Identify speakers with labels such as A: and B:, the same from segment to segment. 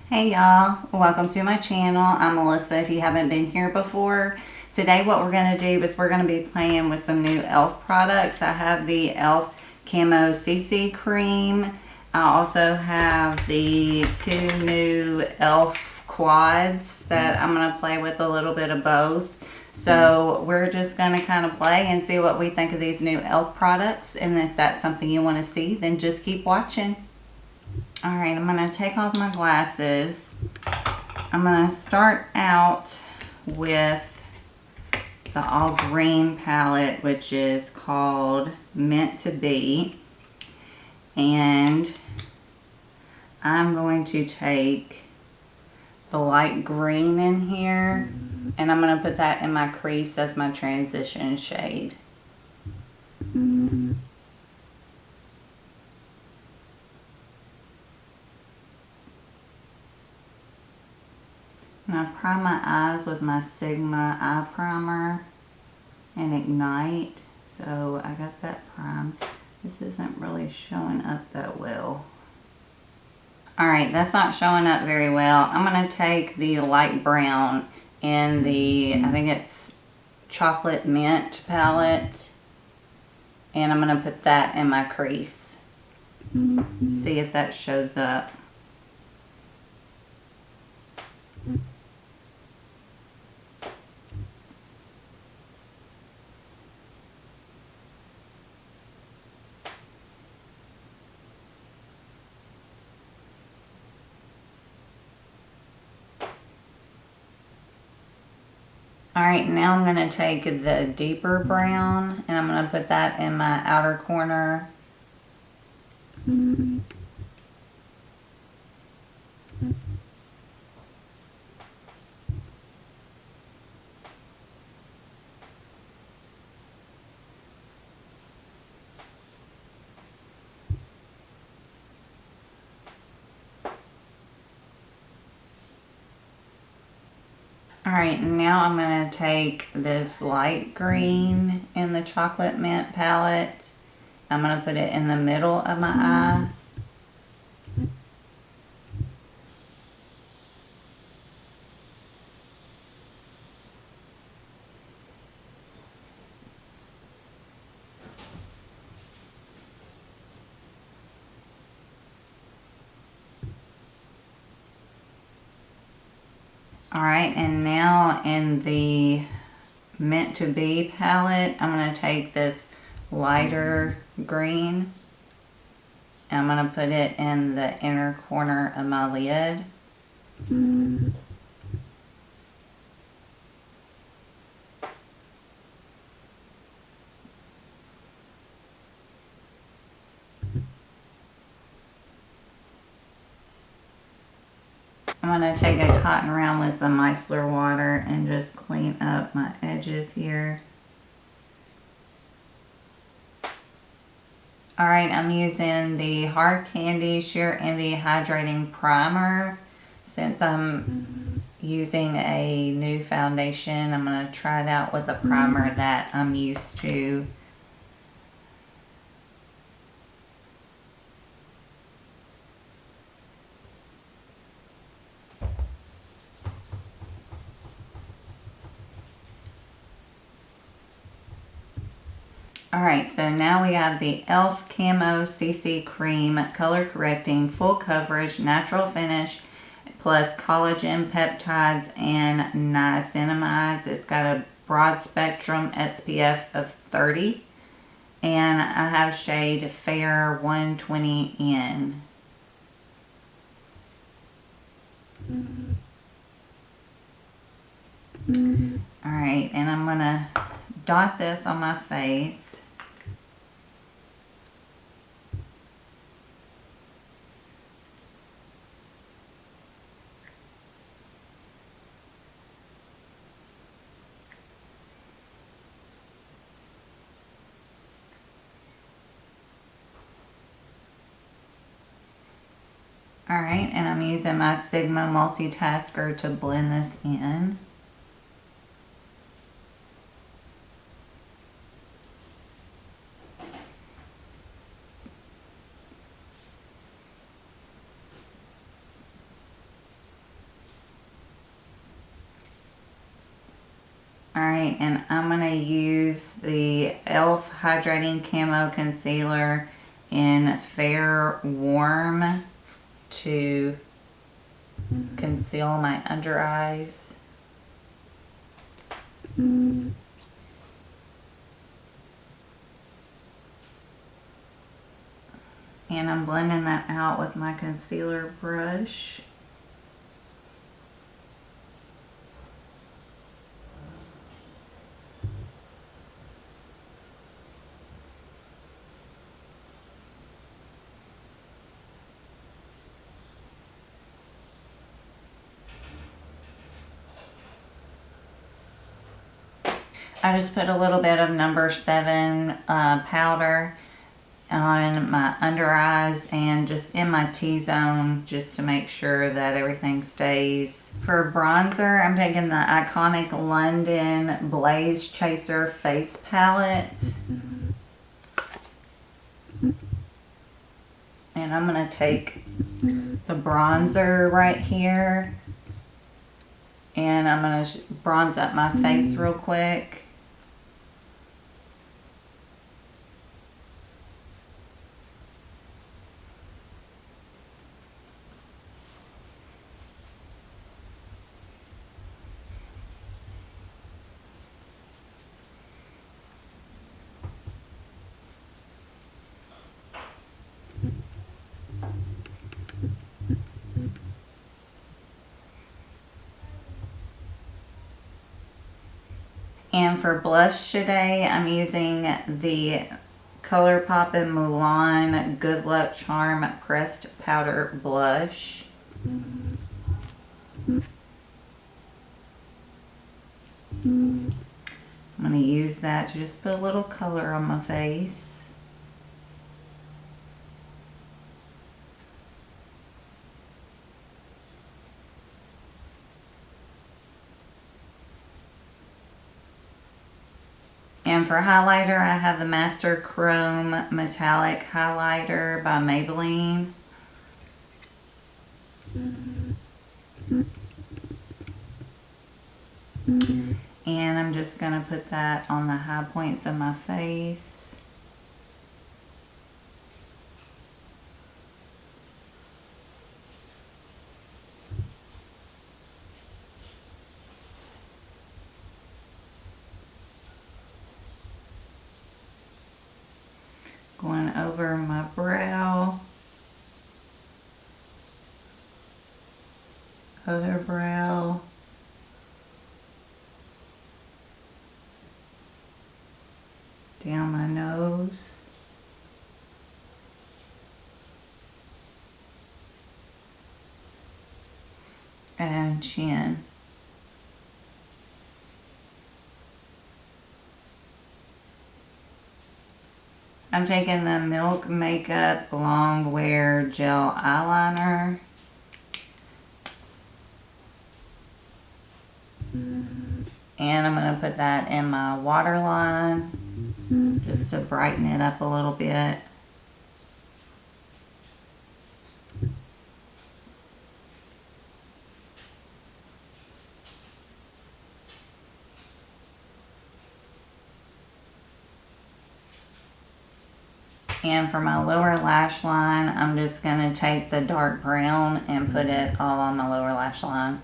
A: Hey y'all, welcome to my channel. I'm Melissa if you haven't been here before. Today what we're going to do is we're going to be playing with some new e.l.f. products. I have the e.l.f. Camo CC Cream. I also have the two new e.l.f. quads that I'm going to play with a little bit of both. So we're just going to kind of play and see what we think of these new e.l.f. products. And if that's something you want to see, then just keep watching. Alright, I'm going to take off my glasses. I'm going to start out with the all green palette, which is called Meant to Be. And I'm going to take the light green in here, and I'm going to put that in my crease as my transition shade. And I prime my eyes with my Sigma eye primer and Ignite. So I got that primed. This isn't really showing up that well. Alright, that's not showing up very well. I'm going to take the light brown in the, I think it's chocolate mint palette. And I'm going to put that in my crease. See if that shows up. Alright, now I'm going to take the deeper brown and I'm going to put that in my outer corner. Alright, now I'm going to take this light green in the chocolate mint palette. I'm going to put it in the middle of my eye. Alright, and now in the Meant to Be palette, I'm going to take this lighter green. And I'm going to put it in the inner corner of my lid. I'm going to take a cotton round with some micellar water and just clean up my edges here. Alright, I'm using the Hard Candy Sheer Envy Hydrating Primer. Since I'm using a new foundation, I'm going to try it out with a primer that I'm used to. Alright, so now we have the e.l.f. Camo CC Cream Color Correcting Full Coverage Natural Finish plus Collagen Peptides and Niacinamides. It's got a broad spectrum SPF of 30. And I have shade Fair 120N. Alright, and I'm going to dot this on my face. Alright, and I'm using my Sigma multitasker to blend this in. Alright, and I'm going to use the e.l.f. Hydrating Camo Concealer in Fair Warm to conceal my under eyes. And I'm blending that out with my concealer brush. I just put a little bit of number 7 powder on my under eyes and just in my T-zone, just to make sure that everything stays. For bronzer, I'm taking the Iconic London Blaze Chaser Face Palette. And I'm going to take the bronzer right here and I'm going to bronze up my face real quick. And for blush today, I'm using the ColourPop and Mulan Good Luck Charm Pressed Powder Blush. I'm going to use that to just put a little color on my face. And for highlighter, I have the Master Chrome Metallic Highlighter by Maybelline. And I'm just going to put that on the high points of my face. Going over my brow, other brow, down my nose, and chin. I'm taking the Milk Makeup Long Wear Gel Eyeliner. And I'm going to put that in my waterline just to brighten it up a little bit. And for my lower lash line, I'm just going to take the dark brown and put it all on my lower lash line.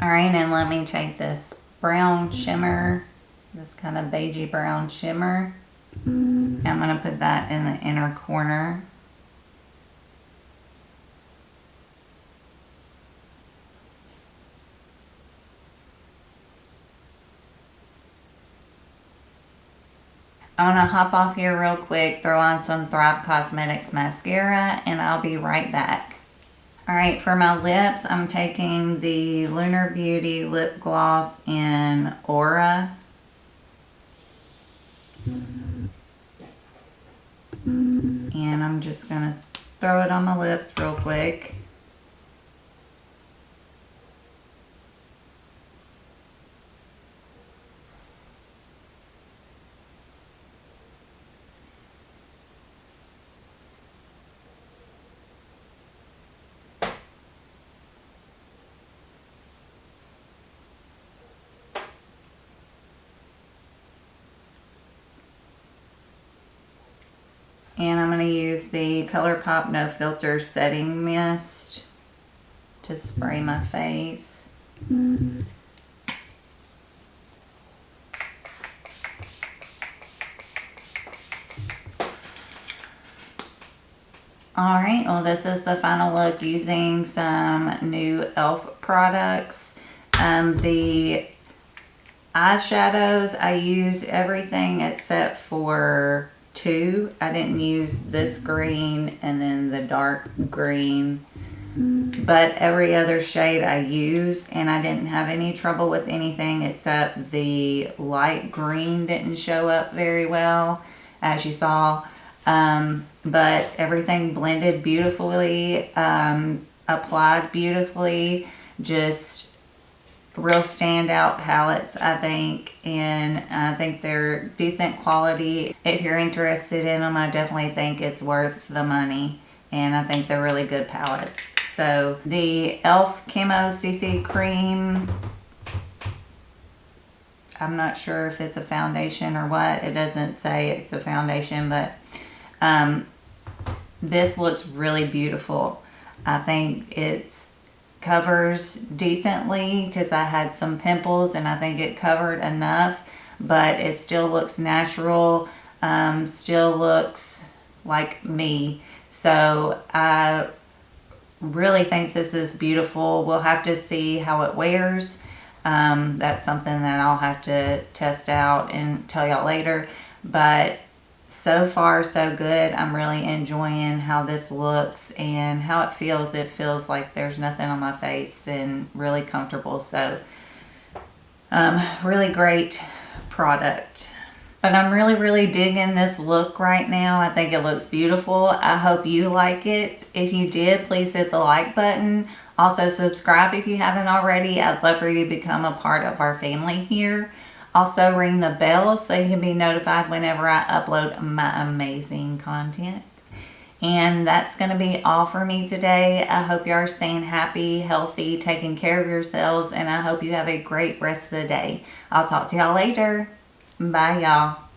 A: Alright, and let me take this brown shimmer, this kind of beigey brown shimmer. I'm going to put that in the inner corner. I want to hop off here real quick, throw on some Thrive Cosmetics mascara, and I'll be right back. Alright, for my lips, I'm taking the Lunar Beauty Lip Gloss in Aura. And I'm just going to throw it on my lips real quick. And I'm going to use the ColourPop No Filter Setting Mist to spray my face. Alright, well this is the final look using some new e.l.f. products. The eyeshadows, I used everything except for two. I didn't use this green and then the dark green, but every other shade I used, and I didn't have any trouble with anything except the light green didn't show up very well, as you saw. But everything blended beautifully, applied beautifully, just real standout palettes, I think, and I think they're decent quality. If you're interested in them, I definitely think it's worth the money, and I think they're really good palettes. So the e.l.f. Camo CC Cream, I'm not sure if it's a foundation or what. It doesn't say it's a foundation, but this looks really beautiful. I think it's covers decently because I had some pimples and I think it covered enough, but it still looks natural, still looks like me. So I really think this is beautiful. We'll have to see how it wears. That's something that I'll have to test out and tell y'all later, but so far so good. I'm really enjoying how this looks and how it feels. It feels like there's nothing on my face and really comfortable. So really great product. But I'm really digging this look right now. I think it looks beautiful. I hope you like it. If you did, please hit the like button. Also subscribe if you haven't already. I'd love for you to become a part of our family here. Also ring the bell so you can be notified whenever I upload my amazing content. And that's going to be all for me today. I hope you are staying happy, healthy, taking care of yourselves, and I hope you have a great rest of the day. I'll talk to y'all later. Bye, y'all.